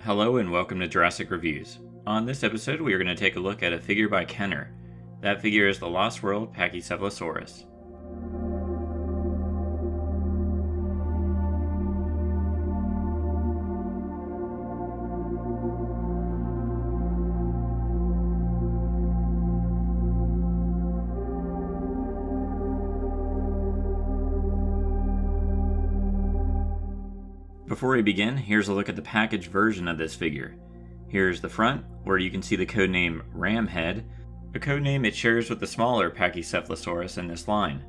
Hello and welcome to Jurassic Reviews. On this episode, we are going to take a look at a figure by Kenner. That figure is the Lost World Pachycephalosaurus. Before we begin, here's a look at the packaged version of this figure. Here's the front, where you can see the codename Ramhead, a codename it shares with the smaller Pachycephalosaurus in this line.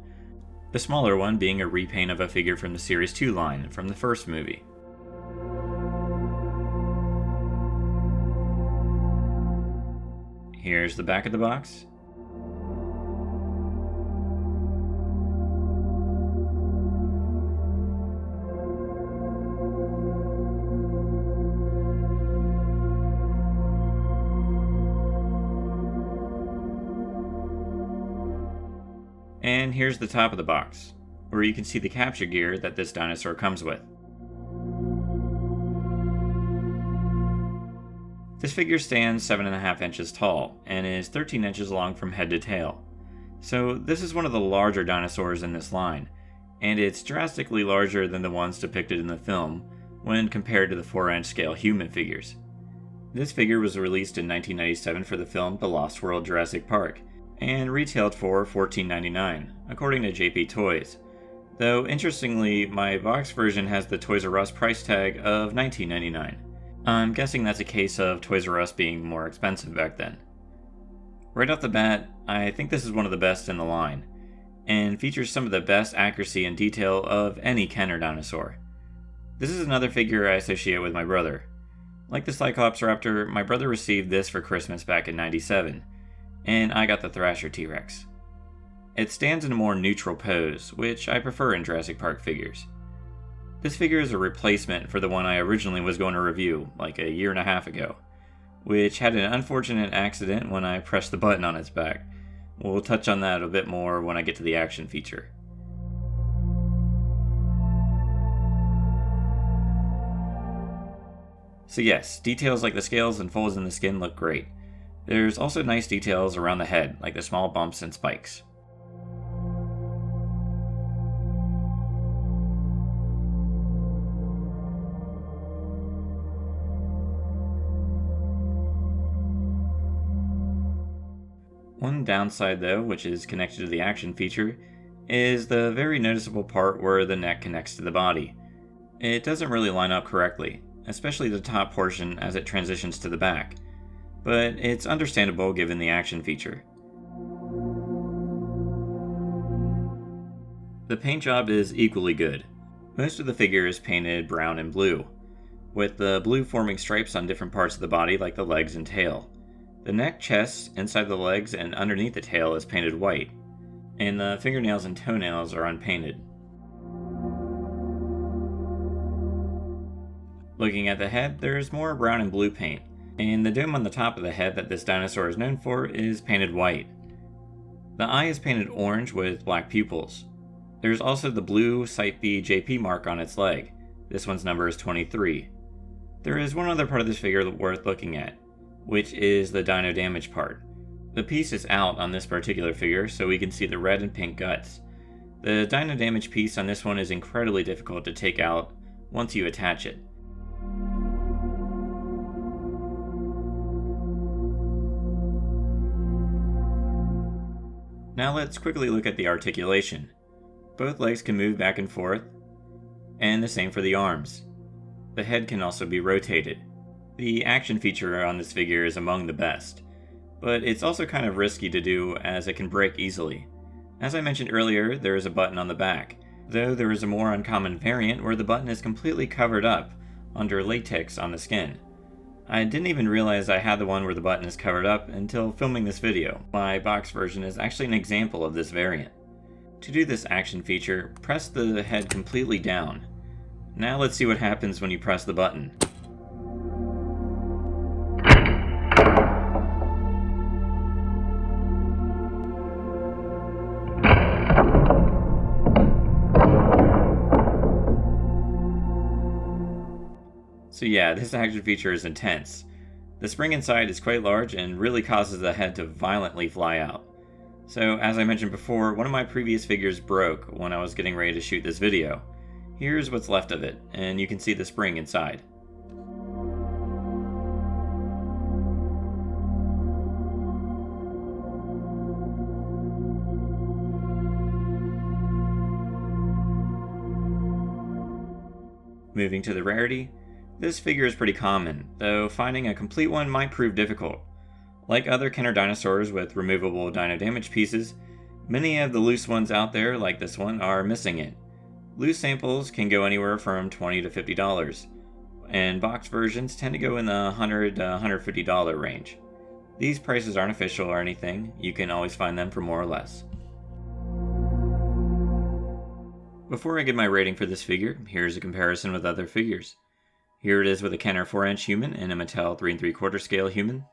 The smaller one being a repaint of a figure from the Series 2 line from the first movie. Here's the back of the box. And here's the top of the box, where you can see the capture gear that this dinosaur comes with. This figure stands 7.5 inches tall, and is 13 inches long from head to tail. So this is one of the larger dinosaurs in this line, and it's drastically larger than the ones depicted in the film when compared to the 4-inch scale human figures. This figure was released in 1997 for the film The Lost World Jurassic Park, and retailed for $14.99, according to JP Toys. Though, interestingly, my box version has the Toys R Us price tag of $19.99. I'm guessing that's a case of Toys R Us being more expensive back then. Right off the bat, I think this is one of the best in the line, and features some of the best accuracy and detail of any Kenner dinosaur. This is another figure I associate with my brother. Like the Cyclops Raptor, my brother received this for Christmas back in '97. And I got the Thrasher T-Rex. It stands in a more neutral pose, which I prefer in Jurassic Park figures. This figure is a replacement for the one I originally was going to review, like a year and a half ago, which had an unfortunate accident when I pressed the button on its back. We'll touch on that a bit more when I get to the action feature. So yes, details like the scales and folds in the skin look great. There's also nice details around the head, like the small bumps and spikes. One downside though, which is connected to the action feature, is the very noticeable part where the neck connects to the body. It doesn't really line up correctly, especially the top portion as it transitions to the back. But it's understandable given the action feature. The paint job is equally good. Most of the figure is painted brown and blue, with the blue forming stripes on different parts of the body like the legs and tail. The neck, chest, inside the legs, and underneath the tail is painted white, and the fingernails and toenails are unpainted. Looking at the head, there's more brown and blue paint. And the dome on the top of the head that this dinosaur is known for is painted white. The eye is painted orange with black pupils. There's also the blue Site B JP mark on its leg. This one's number is 23. There is one other part of this figure worth looking at, which is the dino damage part. The piece is out on this particular figure, so we can see the red and pink guts. The dino damage piece on this one is incredibly difficult to take out once you attach it. Now let's quickly look at the articulation. Both legs can move back and forth, and the same for the arms. The head can also be rotated. The action feature on this figure is among the best, but it's also kind of risky to do as it can break easily. As I mentioned earlier, there is a button on the back, though there is a more uncommon variant where the button is completely covered up under latex on the skin. I didn't even realize I had the one where the button is covered up until filming this video. My box version is actually an example of this variant. To do this action feature, press the head completely down. Now let's see what happens when you press the button. So yeah, this action feature is intense. The spring inside is quite large and really causes the head to violently fly out. So as I mentioned before, one of my previous figures broke when I was getting ready to shoot this video. Here's what's left of it, and you can see the spring inside. Moving to the rarity, this figure is pretty common, though finding a complete one might prove difficult. Like other Kenner dinosaurs with removable dino damage pieces, many of the loose ones out there, like this one, are missing it. Loose samples can go anywhere from $20 to $50, and boxed versions tend to go in the $100 to $150 range. These prices aren't official or anything, you can always find them for more or less. Before I give my rating for this figure, here's a comparison with other figures. Here it is with a Kenner 4-inch human and a Mattel 3 3/4 scale human.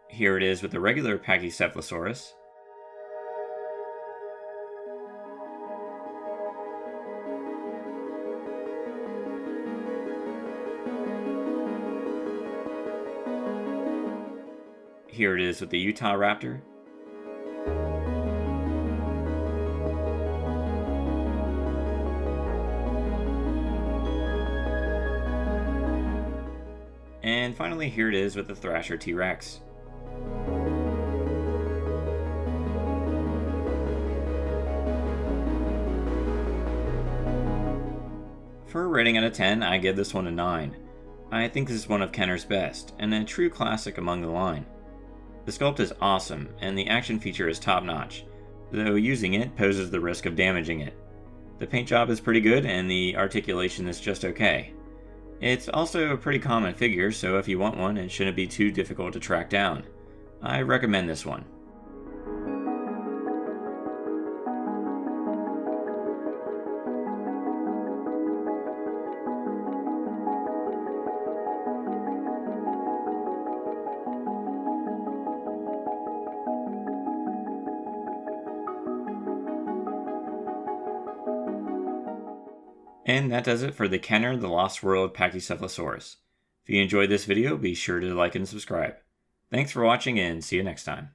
Here it is with the regular Pachycephalosaurus. Here it is with the Utah Raptor. And finally, here it is with the Thrasher T-Rex. For a rating out of 10, I give this one a 9. I think this is one of Kenner's best, and a true classic among the line. The sculpt is awesome, and the action feature is top-notch, though using it poses the risk of damaging it. The paint job is pretty good, and the articulation is just okay. It's also a pretty common figure, so if you want one, it shouldn't be too difficult to track down. I recommend this one. And that does it for the Kenner The Lost World Pachycephalosaurus. If you enjoyed this video, be sure to like and subscribe. Thanks for watching and see you next time.